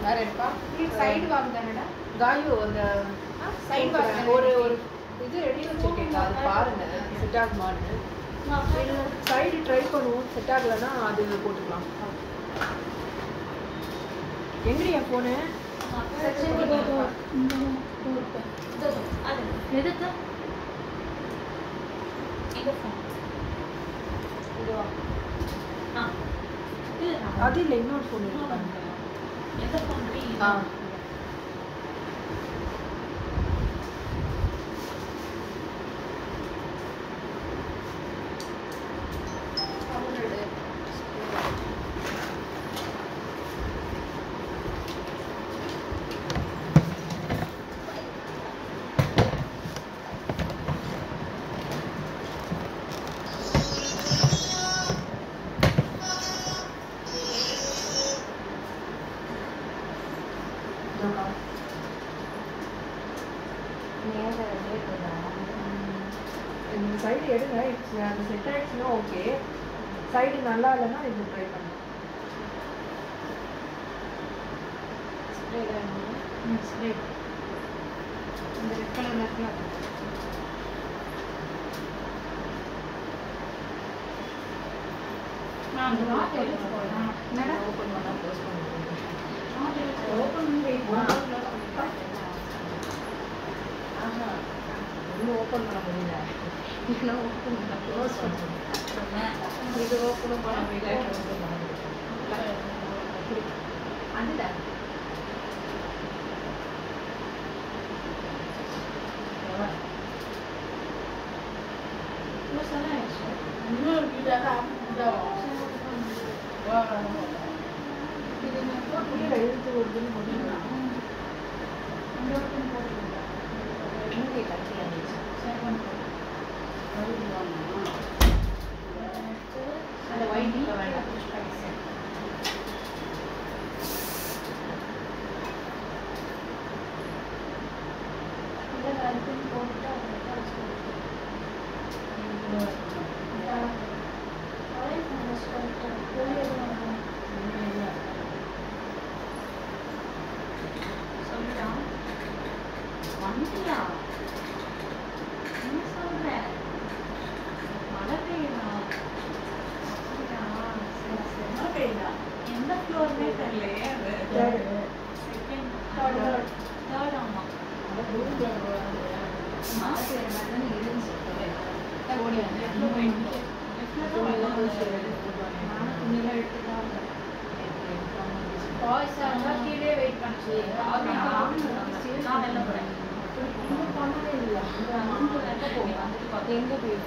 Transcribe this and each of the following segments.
வேற இருக்கா சைடு வாங்க தானடா காயு அந்த சைடு வாங்க ஒரு இது எடுத்து வச்சிருக்கேன் அது பாருங்க செட் ஆகுமான்னு சைடு ட்ரை பண்ணுவோம் செட் ஆகலைன்னா அது போட்டுக்கலாம் எங்கடி என் ஃபோனு அது இல்லை இன்னொரு ஃபோன் ஆ இந்த சைடு எடுங்க அது செட் ஆயிடுச்சுன்னா ஓகே சைடு நல்லா இல்லைன்னா இது ட்ரை பண்ணுங்க ஸ்ப்ரே இந்த ரெட் கலர்ல இருக்குல்ல நான் அந்த வாட் எடுத்து போறேன் என்னடா ஓபன் பண்ணா க்ளோஸ் பண்ணுங்க ஓபன் பண்ணி இன்னும் ஓப்பன் பண்ண முடியல இன்னும் ஓப்பன் பண்ண க்ளோஸ் பண்ணுறேன் இது ஓப்பனும் பண்ண முடியல க்ளோஸும் பண்ண முடியல அதுதான் எழுத்து வருதுன்னு முடியலாம் அந்த ஒயிட் வேண்டாம் எந்த ஃப்ளோர்னே தெரியலையே கீழே வெயிட் பண்ணி எங்க போய்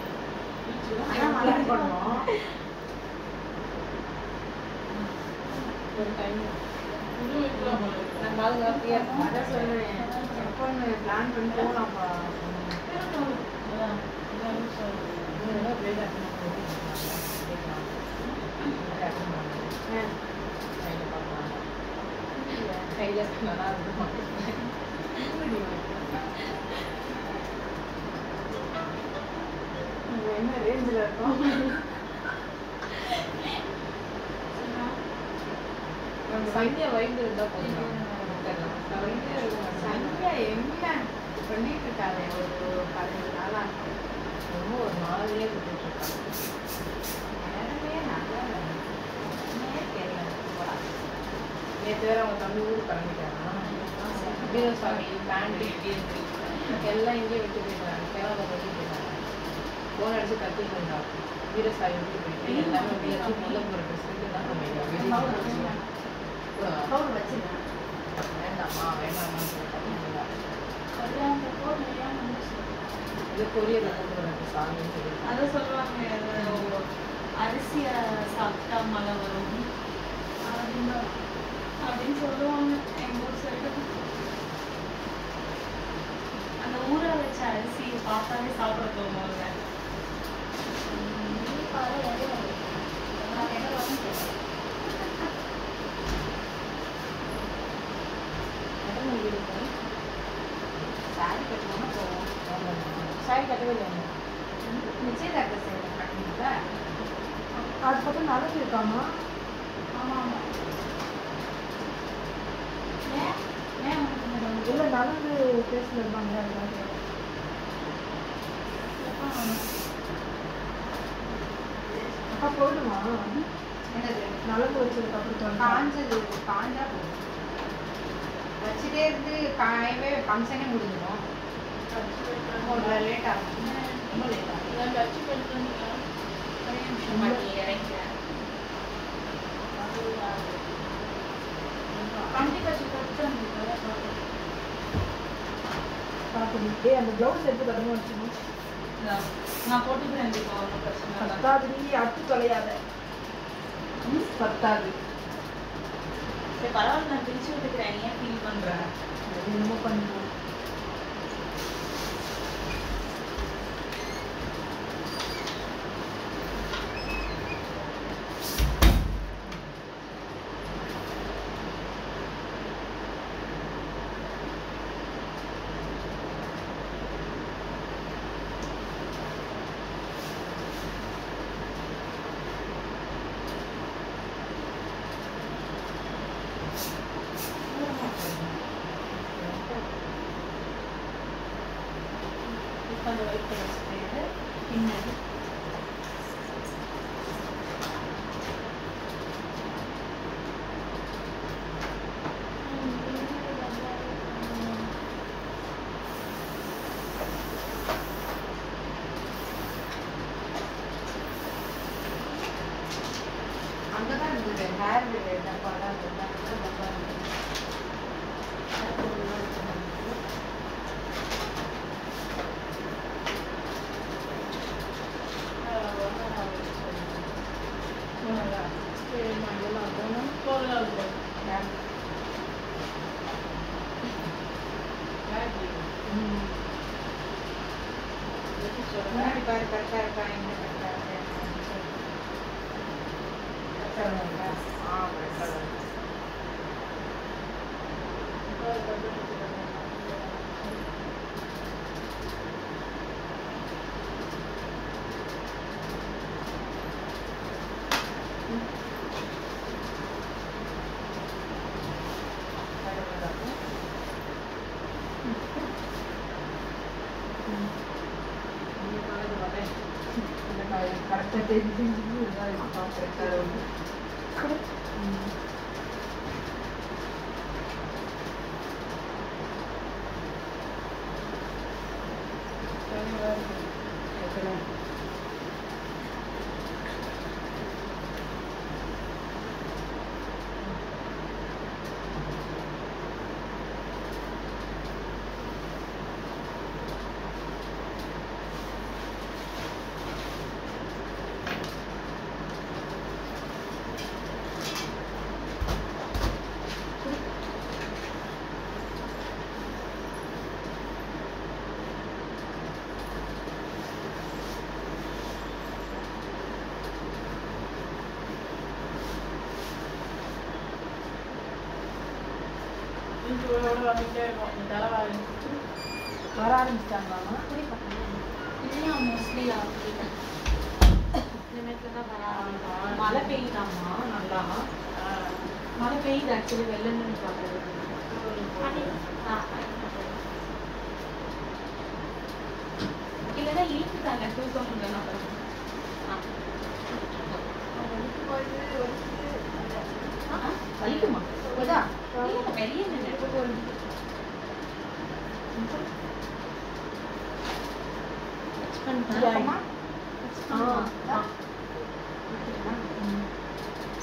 ஒரு டைம் நான் பாதுகாப்பியாக அதான் சொல்லுவேன் எப்போ பிளான் பண்ணி போகலாம்ப்பா கையில் நல்லா இருக்கும் என்ன ரேஞ்சில் இருக்கும் சந்தியா வைந்து இருந்தால் போதும் சந்தியா என்ன பண்ணிட்டு இருக்காரு ஒரு 15 நாளா இன்னும் ஒரு நாளையே விட்டுட்டு இருக்காங்க நேரமே நல்லா தெரியல நேற்று வேற அவங்க தம்பி ஊருக்கு கிளம்பிட்டாங்க சாமி பேண்ட் எல்லாம் இங்கேயே விட்டு போயிட்டாங்க கேரளா போயிட்டு போயிட்டாங்க ஃபோன் அடிச்சு கத்திட்டு இருந்தாங்க வீரசாமி விட்டு போயிட்டு எல்லாமே வீரச்சி முதல்ல போகிற ட்ரெஸ்ஸுக்கு தான் நம்ம பவுடர் வச்சிருக்கேன் வேண்டாமா வேண்டாமா இது கொரியரில் போட்டு வரது சாமின்னு சொல்லி அதை சொல்லுவாங்க அரிசியை சாப்பிட்டா மழை வரும் அப்படின்னு சொல்லுவாங்க எங்கள் ஊர் சைடு அந்த ஊற வச்ச அரிசியை பார்த்தாலே சாப்பிட தோணுவாங்க சாரி கட்டணும்னா போவோம் சாரி கட்டவே இல்லை நிச்சயதார்த்த சேவை கட்டணுங்களா அது பக்கம் நடந்து இருக்காமா ஆமாம் ஆமாம் இல்லை நலங்கு பேசில் இருப்பாங்க அக்கா போயிடுமா என்னது நலங்கு வச்சதுக்கு அப்புறம் காஞ்சது காஞ்சா போதும். வச்சுட்டே இருந்து காயவே ஃபங்க்ஷனே முடிஞ்சிடும். ஒரு லேட் ஆகும். ரொம்ப லேட் ஆகும். பார்த்துட்டு அந்த ப்ளவுஸ் எடுத்து கட்டணும் வச்சுக்கணும். நான் போட்டுக்கிறேன் இப்போ ஒன்றும் பிரச்சனை இல்லை. பத்தாது அட்டு தொலையாத பத்தாது. சரி பரவாயில்ல, நான் பிரிச்சு விட்டுக்கிறேன். ஏன் ஃபீல் பண்றேன்? என்னமோ பண்ணுவோம். அந்த ஒயிட் கலர் ஸ்ப்ரேடு பின்னாடி அங்கதான் இருந்தது ஹேர் டப்பாலாம் டப்பா இருந்தது. முன்னாடி பாரு கரெக்டா இருக்கா எங்க கரெக்டா இருக்கா கரெக்டாக தெரிஞ்சு கரெக்டாக வர ஆரம்பிச்சிட்டாங்களாமா? இல்லையா மோஸ்ட்லி மழை பெய்யுதாமா நல்லா? மழை பெய்யுது ஆக்சுவலி வெள்ளன்னு பார்க்குறது. இல்லைன்னா இழுத்துட்டாங்க தூக்கம் முடியல. வலிக்குமா? பெரிய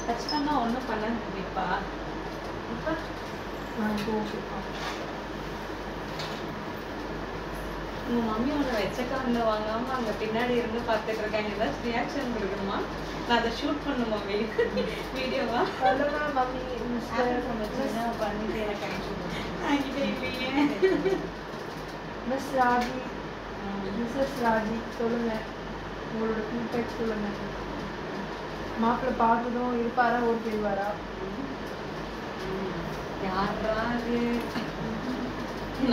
டச் பண்ணா ஒன்றும் பண்ண முடிப்பா. இப்போ உங்க மம்மியோட வெச்சக்காரங்க வாங்காம அங்க பின்னாடி இருந்து பார்த்துட்டு இருக்காங்க. ஏதாச்சும் ரியாக்ஷன் கொடுக்கணுமா? நான் அதை ஷூட் பண்ணுமா வீடியோவா? பண்ணிட்டு இல்லையே. மிஸ் ராஜி, மிஸ்ஸஸ் ராஜி சொல்லுங்க, உங்களோட ஃபீட்பேக் சொல்லுங்க. மாப்பிள்ளை பார்த்ததும் இருப்பாரா ஓடி போயிடுவாரா? யாராவது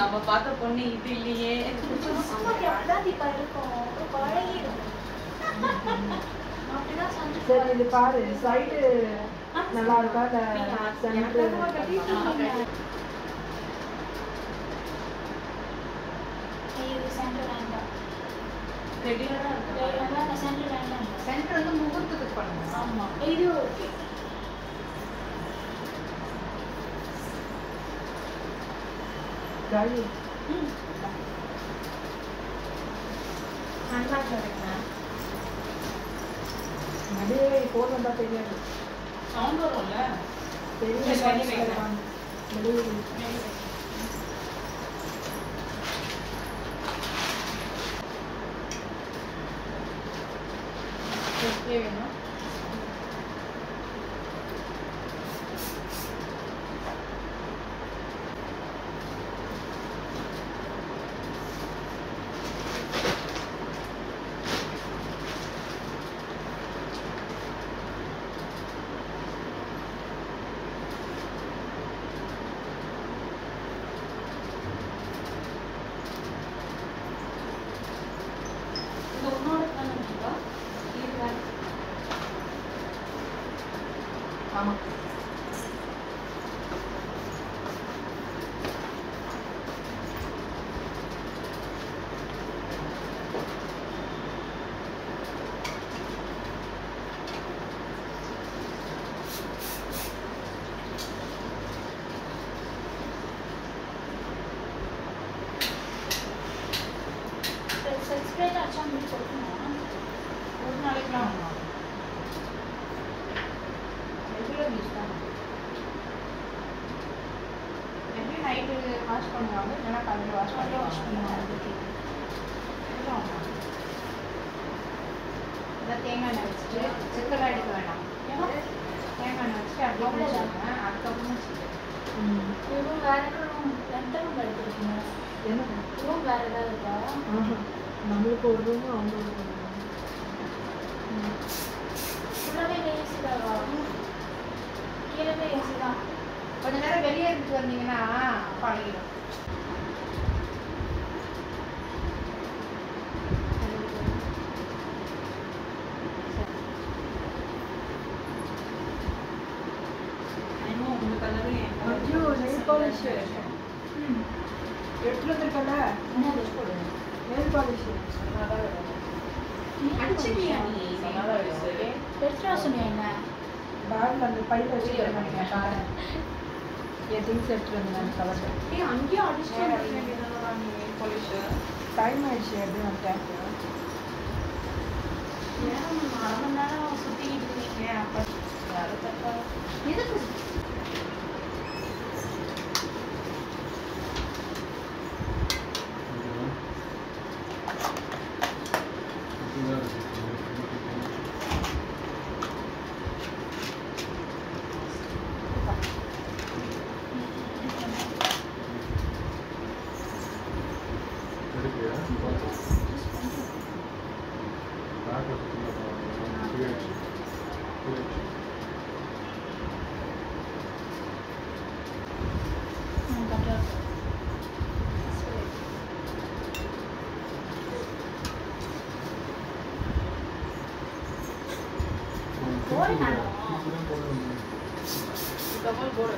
நம்ம பார்த்த பொண்ணு இது இல்லையே. சரி இது பாரு, சைடு நல்லா இருக்கா? இது சென்டர் வேண்டாம். ரெகுலரா இருக்கா? வேண்டாம் சென்டர் வேண்டாம். சென்டர் வந்து முகூர்த்தத்துக்கு பண்ணுங்க. ஆமா இது ஓகே. காலி நல்லா சொல்றீங்க. நடுவே ஃபோன் வந்தா தெரியாது. சவுண்ட் வரும்ல? பெரிய சரி, காலேஜ் வைங்க. இருக்காங்க. நடுவே எப்படி வேணும்? இந்த உன்னோட பிளான் இருக்கா? இது வேற. ஆமா. சப்ஸ்கிரைப் ஆச்சா உங்களுக்கு கொடுக்கணும். ஒரு நாளைக்கு தான் ஆகும். ரெகுலர் யூஸ் தான். எப்படி நைட்டு வாஷ் பண்ணுவாங்க, இல்லைன்னா காலையில் வாஷ் காலையில வாஷ் பண்ணுவாங்க. இதான் தேங்காய் எண்ணெய் வச்சுட்டு சிக்கெல்லாம் எடுக்க வேண்டாம். ஏன்னா தேங்காய் எண்ணெய் வச்சுட்டு அப்படியே குளிச்சாங்க. அதுக்கப்புறமா சிக்கன். ரூம் வேற ரூம் எந்த ரூம் எடுத்துருக்கீங்க? என்ன ரூம் வேற ஏதாவது இருக்கா? ஆஹா நம்மளுக்கு ஒரு ரூம் அவங்களுக்கு ஒரு ரூம். ஃபுல்லாகவே ஏசி தான். கீழே ஏசி தான். கொஞ்ச நேரம் வெளியே இருந்துட்டு வந்தீங்கன்னா பழகிடும். ஐயோ, உங்க கலரு என் colour. ஐயோ நெயில் பாலிஷ் எடுத்துட்டு வந்திருக்கல. என்னது? நெயில் பாலிஷ் அடிச்சுக்கியா நீ? சொன்னாதான் வரும். ஓகே. எடுத்துட்டு வர சொன்னியா என்ன? பேக்ல அந்த பையில வீடியோ வச்சுருக்கேன். பண்ணிங்க பாருங்க. என் திங்ஸ் எடுத்துட்டு வந்தேன் கவர். ஏய், அங்கேயும் அடிச்சுட்டு வந்துட வேண்டியதுதானடா நீ nail polish? டைம் ஆயிடுச்சு எப்படி வந்துட்டேன். ஏன் நம்ம அரை மணி நேரம் சுத்திக்கிட்டு இருக்கீங்க? அப்ப அது தப்பா. எதுக்கு? டபுள் போடு.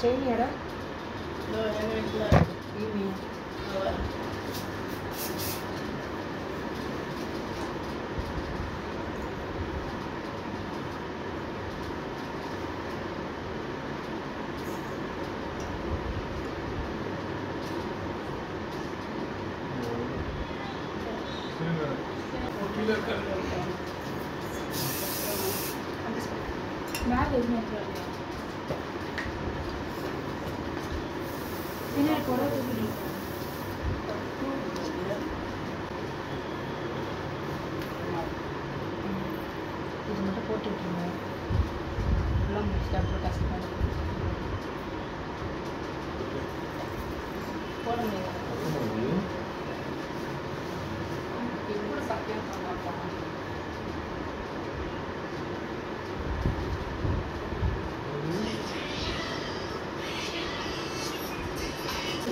செயின் எடை இதோ எங்க வீட்டுல ஈவினிங் பேக் எதுவுமே எடுத்துட்டு என்ன கூட தூக்கிட்டு இது மட்டும் போட்டு விட்டுருங்க. எல்லாம் முடிச்சுட்டு அப்புறம் கஷ்டமாக போட முடியாது. ఇప్పుడు సత్యం సమాపం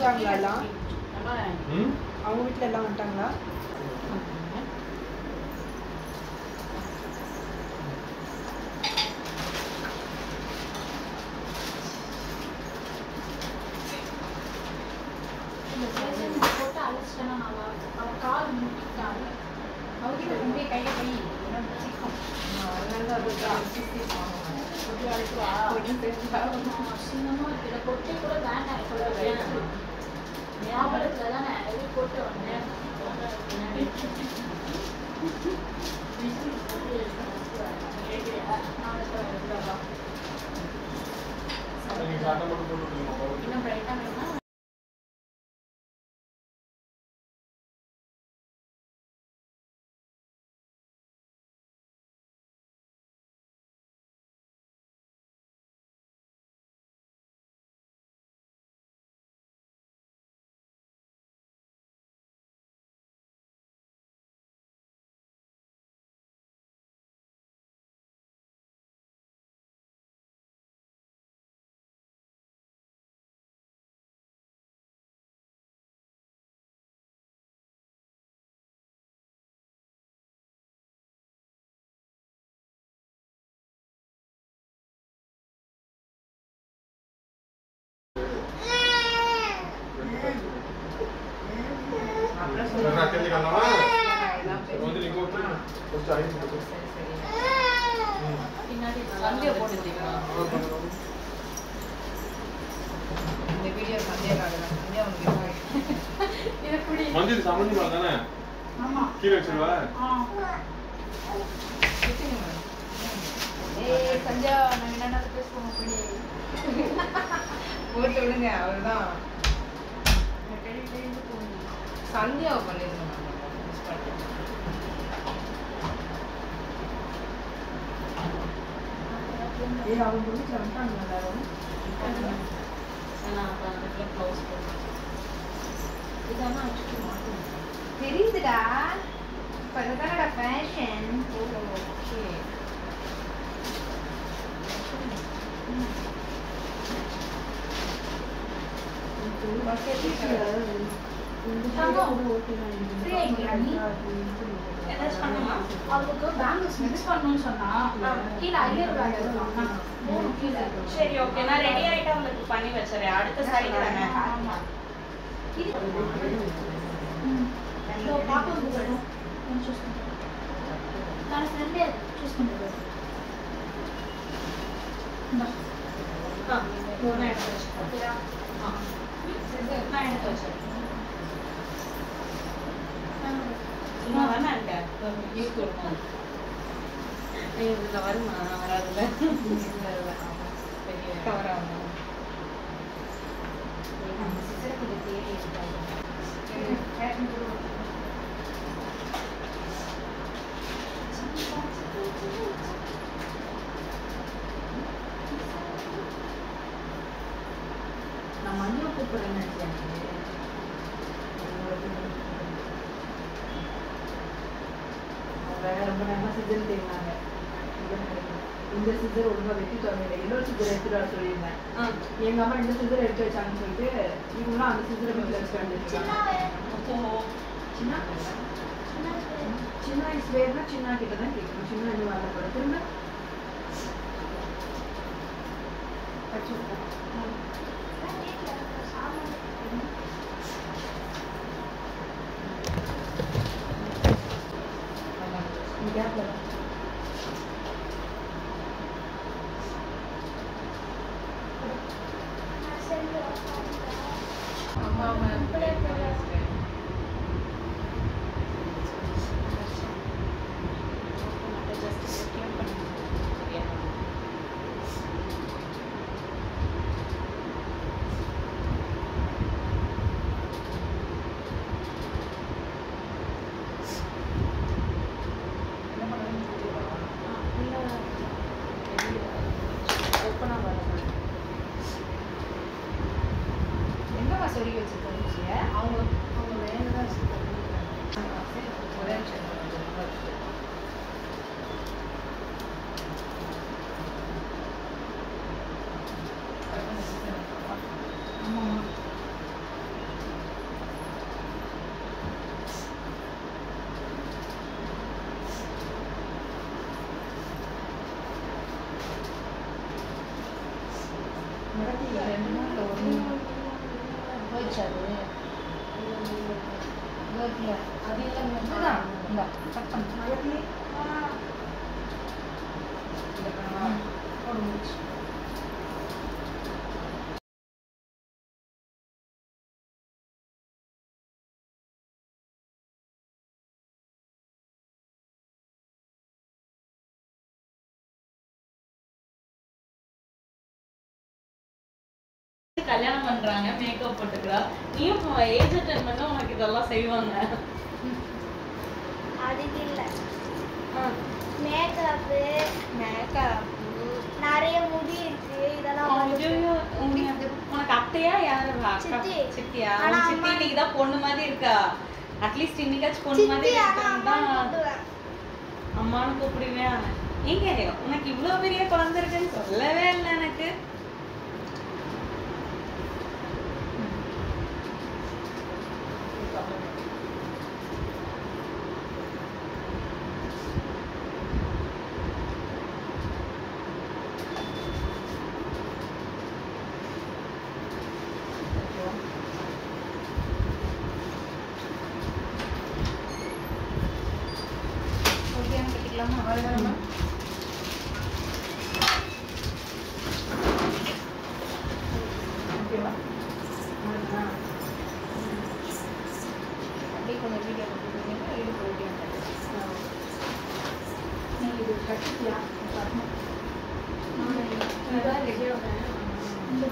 வந்துட்டாங்களா எல்லாம்? நம்ம அவங்க வீட்டில் எல்லாம் வந்துட்டாங்களா? இந்த சேசன் போட்டு அழைச்சிட்டேன்னா நல்லா இருக்கும். அவன் கால் முட்டிட்டாங்க. அவகிட்ட கொண்டு போய் கையை கை ஏன்னா சிக்கும். அசிங்கமா இருக்கு. இதை கொட்டி கூட வேண்டாம் இப்போ. ஞாபகத்துல தானே எது போட்டு வந்தேன். இன்னும் பிரைட்டா வேணுமா? சந்தியா போட்டுட்டீங்களா? இந்த வீடியோ சந்தியாக்காக தான். சந்தியா உங்களுக்கு இதை குடி. மஞ்சள் சம்மந்தி மாதிரி தானே ஆமா. கீழே வச்சிருவா ஏய் சந்தியா நான் என்னென்ன பேசுவோம் குடி. போட்டு விடுங்க. அவர்தான் சந்தியாவை பண்ணிருந்தோம். அவங்க வீட்டில் வந்துட்டாங்களா எல்லாரும்? நான் அப்போ அந்த இடத்துல க்ளோஸ் போட்டேன். இதெல்லாம் வச்சுட்டு மாட்டேன். தெரியுதுடா. இப்ப இதுதானடா ஃபேஷன். ஓகே. ஏதாச்சும் பண்ணுமா? அவளுக்கு பேங்கிள்ஸ் மிக்ஸ் பண்ணணும்னு சொன்னா கீழே ஐயர் பேக் இருக்கான். மூணு கீழே. சரி ஓகே, நான் ரெடி ஆயிட்டு உங்களுக்கு பண்ணி வச்சிடறேன். அடுத்த சைடு தானே. ஆமா. இது இதோ பாப்போம் போறோம். சூஸ் பண்ணு. நான் ஃப்ரெண்டே சூஸ் பண்ணுறேன். நான் எடுத்து வச்சிருக்கேன். நான் எடுத்து வச்சிருக்கேன். சும்மா தானே இருக்கேன். யூஸ் கொடுக்கணும். இதில் வருமா? வராதுல்ல. கவர் ஆகும். நான் மஞ்சள் கூப்பிடுறேன்னு நினைச்சேன். வேற ரொம்ப நேரமா சிசர் தேடினாங்க. இந்த சிசர் ஒழுங்கா வெட்டி தரல. இன்னொரு சிசர் எடுத்துட்டு வர சொல்லியிருந்தேன். எங்க அம்மா இந்த சிசர் எடுத்து வச்சாங்கன்னு சொல்லிட்டு இவங்களும் அந்த சிசரை வீட்டில் வச்சுட்டு சின்ன வயசு வேறுனா சின்ன கிட்ட தான் கேட்கணும். சின்ன இது வரப்பட திரும்ப வச்சுருக்கோம். கேப்ல கல்யாணம் பண்றாங்க, மேக்கப் போட்டுக்கிறா. நீயும் ஏஜ் அட்டன் பண்ணா உனக்கு இதெல்லாம் செய்வாங்க. அதுக்கு இல்ல ஆ. மேக்கப் நிறைய முடி இருக்கு இதெல்லாம் ஐயோ, உனக்கு அத்தையா யாரு? சித்தி. சித்தியா? ஆனா உன் சித்தி அம்மா- இன்னைக்கு தான் பொண்ணு மாதிரி இருக்கா. அட்லீஸ்ட் இன்னைக்காச்சும் பொண்ணு மாதிரி இருக்கா. அம்மானு கூப்பிடுவேன். எங்க உனக்கு இவ்வளவு பெரிய குழந்தை இருக்குன்னு சொல்லவே இல்லை எனக்கு. அப்படியே கொஞ்சம் வீடியோ கொடுத்துருந்தீங்கன்னா இது போயிட்டேன். நீ இது கட்டிட்டியா? அதான் ரெடியாக இந்த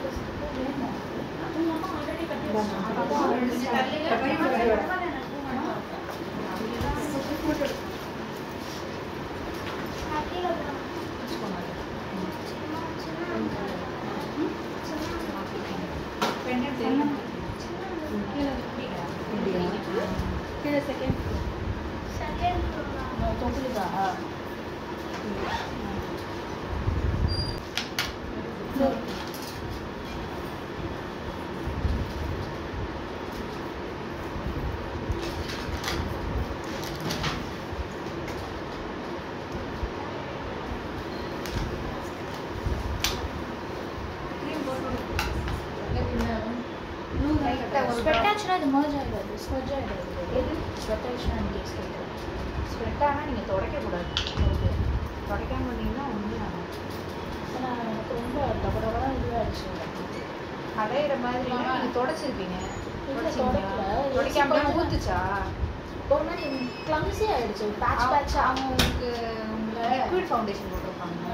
வேணும். கீழே செகண்ட் தொங்குதா? ஸ்வெட் ஆச்சுன்னா இது மர்ஜ் ஆகிடாது, ஸ்வெட் ஆகிடாது. எது ஸ்வெட் ஆச்சுன்னா எனக்கு கேஸ் கேட்குறேன். ஸ்வெட் ஆனால் நீங்கள் துடைக்கக்கூடாது. ஓகே, துடைக்காம இருந்தீங்கன்னா ஒன்றும் ஆகும். ஏன்னா எனக்கு ரொம்ப டபடபடாக இதுவாகிடுச்சு. அடையிற மாதிரி நீங்கள் துடைச்சிருப்பீங்க. இல்லை தொடக்கல, துடைக்காம ஊத்துச்சா? ஒரு மாதிரி கிளம்ஸி ஆகிடுச்சு, பேட்ச் பேட்சாக. அவங்க உங்களுக்கு லிக்விட் ஃபவுண்டேஷன் போட்டிருப்பாங்க.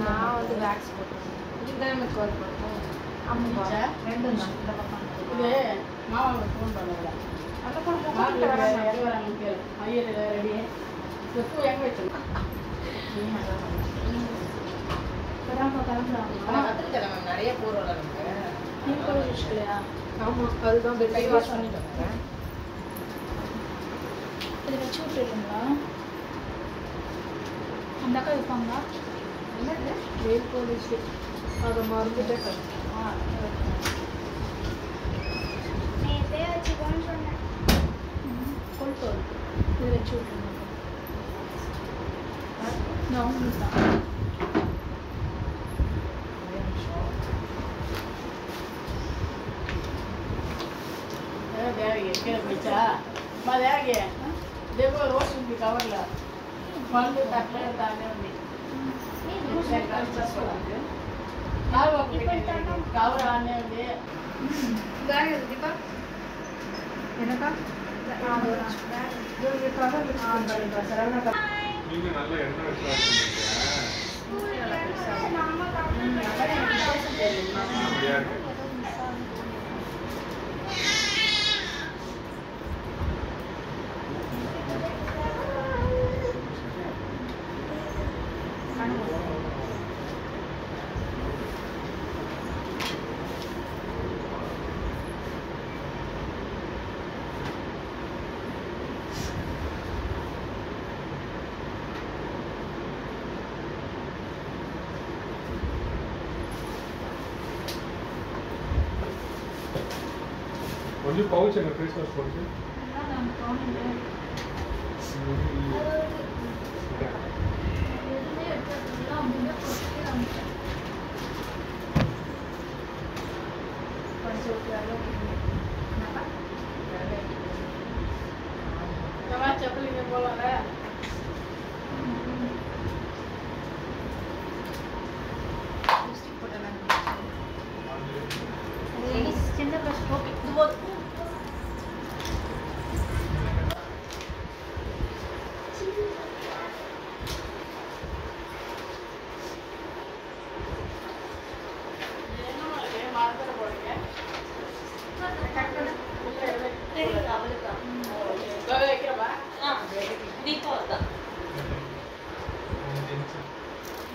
நான் வந்து வேக்ஸ் போட்டிருக்கேன். இதுதான் எனக்கு ஒர்க் பண்ணும். ஆமாம், ரெண்டும் தான். இந்த பக்கம் இது மாமாவோட ஃபோன் பண்ணல. அந்த பொண்ணு மாமா யாரும் வராங்க கேளு. ஐயர் ரெடி. இந்த பூ எங்க வச்சிருக்கோம்? கிளம்புறாங்க. நிறைய போறோம்ல நமக்கு. நீங்கள் கூட வச்சுக்கலையா? ஆமாம், அதுதான் பெரிய வாஷ் பண்ணிட்டு இது வச்சு விட்டுருங்களா? அந்த அக்கா வைப்பாங்களா? என்னது வெயில் போலீஸ் அதை மறந்துட்டேன். நேற்றே வச்சுக்கோன்னு சொன்னேன். கொல்போல் இது வச்சு விட்டுருங்க. நான் உங்களுக்கு தான். தேவையே கீழே போயிச்சா? அம்மா தேவையே தேவோ ரோஸ் உங்க கவர்ல வந்து தட்டில் எடுத்தாங்க. கவர் ஆனே எனக்கா நீங்க நல்ல எண்ணெய் வச்சு அப்படியா இருக்கு. கொஞ்சம் பவுச் என்ன ஃபேஸ் வாஷ் போட்டு செப்பலிங்க போகலாம்ல. சின்ன ப்ளஸ் ஓகே.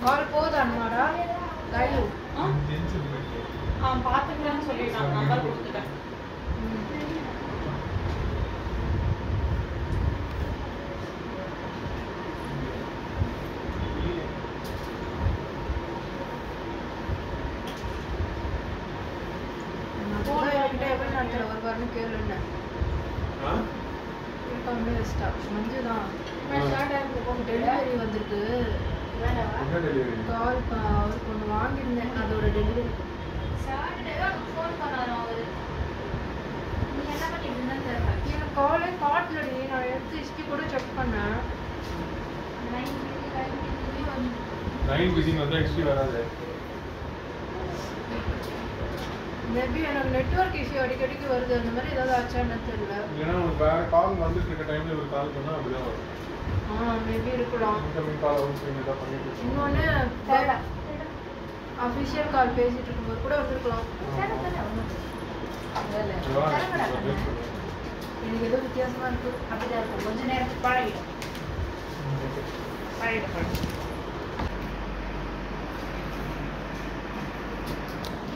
கால் போதான்மாடா கையு பாத்துக்கிறேன்னு சொல்லிட்டான், நம்பர் கொடுத்துட்டேன். வருவாருன்னு கேளுன்னு வச்சுட்டா. மஞ்சு தான் டெலிவரி வந்திருக்கு. கால் அவருக்கு ஒன்று வாங்கியிருந்தேன், அதோட டெலிவரி. ஃபோன் பண்ணாரு அவரு. நீ என்ன பண்ணிட்டு இருந்தேன்னு தெரியல. எனக்கு காலே காட்டலடி. நான் எடுத்து ஹிஸ்ட்ரி கூட செக் பண்ணேன். 9 பிஸிங் வந்தா ஹிஸ்ட்ரி வராது. மேபி எனக்கு நெட்வொர்க் இஷ்யூ அடிக்கடிக்கு வருது. அந்த மாதிரி ஏதாவது ஆச்சான்னு தெரியல. இல்லைன்னா உனக்கு வேற கால் வந்துட்டு இருக்க டைம்ல ஒரு கால் பண்ணா அப்படிதான் வரும். மேபி இருக்கலாம். இன்கமிங் கால் அவுட் தான் பண்ணிட்டு இருக்கோம். இன்னொன்று அஃபிஷியல் கால் பேசிட்டு இருக்கும்போது கூட வந்திருக்கலாம். எனக்கு ஏதோ வித்தியாசமா இருக்கு. அப்படிதான் இருக்கும். கொஞ்ச நேரத்துக்கு பழகிடும்.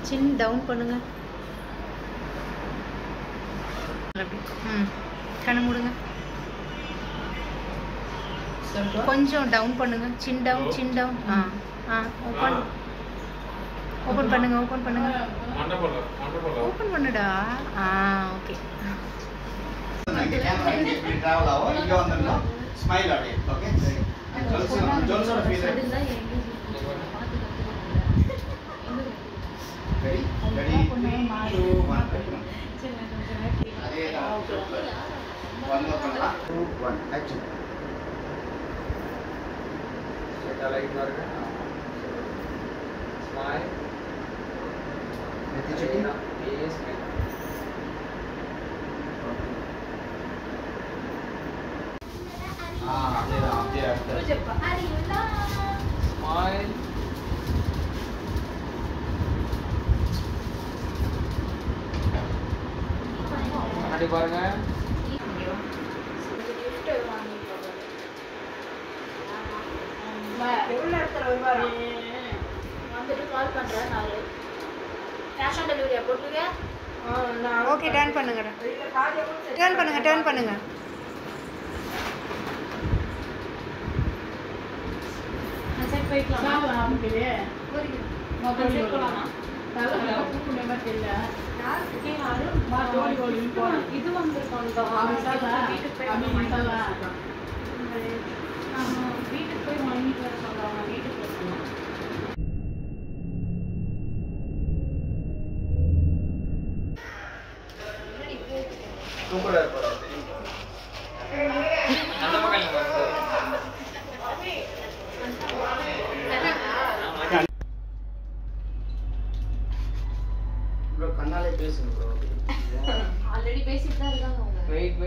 சின் டவுன் பண்ணுங்க. கண்ணு மூடுங்க. கொஞ்சம் டவுன் பண்ணுங்க. Chin down, chin down. Open open பண்ணுங்க. ஓப்பன் பண்ணுங்க. ஓப்பன் பண்ணுடா. ஓகே. டிராவல் ஆகும். இங்க வந்துடணும். ஸ்மைல் அப்படியே. ஓகே ஜோன்ஸோட ஃபீல் ரெடி ரெடி 2 1 அதே தான். 1 more பண்ணலாம். 2 1 ஆக்ஷன். செட் லைட் பாருங்க. ஸ்மைல் நெத்தி செடி பேஸ் அப்படியே ஸ்மைல் அப்படி பாருங்க. எவ்வளோ இடத்துல வருவாரு? வந்துட்டு கால் பண்றேன். நான் கேஷ் ஆன் டெலிவரியா போட்டுருக்க? ஓகே, டர்ன் பண்ணுங்க. டர்ன் பண்ணுங்க. டர்ன் பண்ணுங்க. செட் போய்க்கலாம். அப்படியே செட் போலாமா? இது வந்திருக்கோம். வீட்டுக்கு போய் வாங்கிட்டு வர சொல்றாங்க. வீட்டுக்கு போய் சூப்பரா இருக்கு. அந்த பக்கம் ப்ரோ கண்ணாலே பேசுங்க ப்ரோ. ஆல்ரெடி பேசிட்டு தான் இருக்காங்க அவங்க. வெயிட்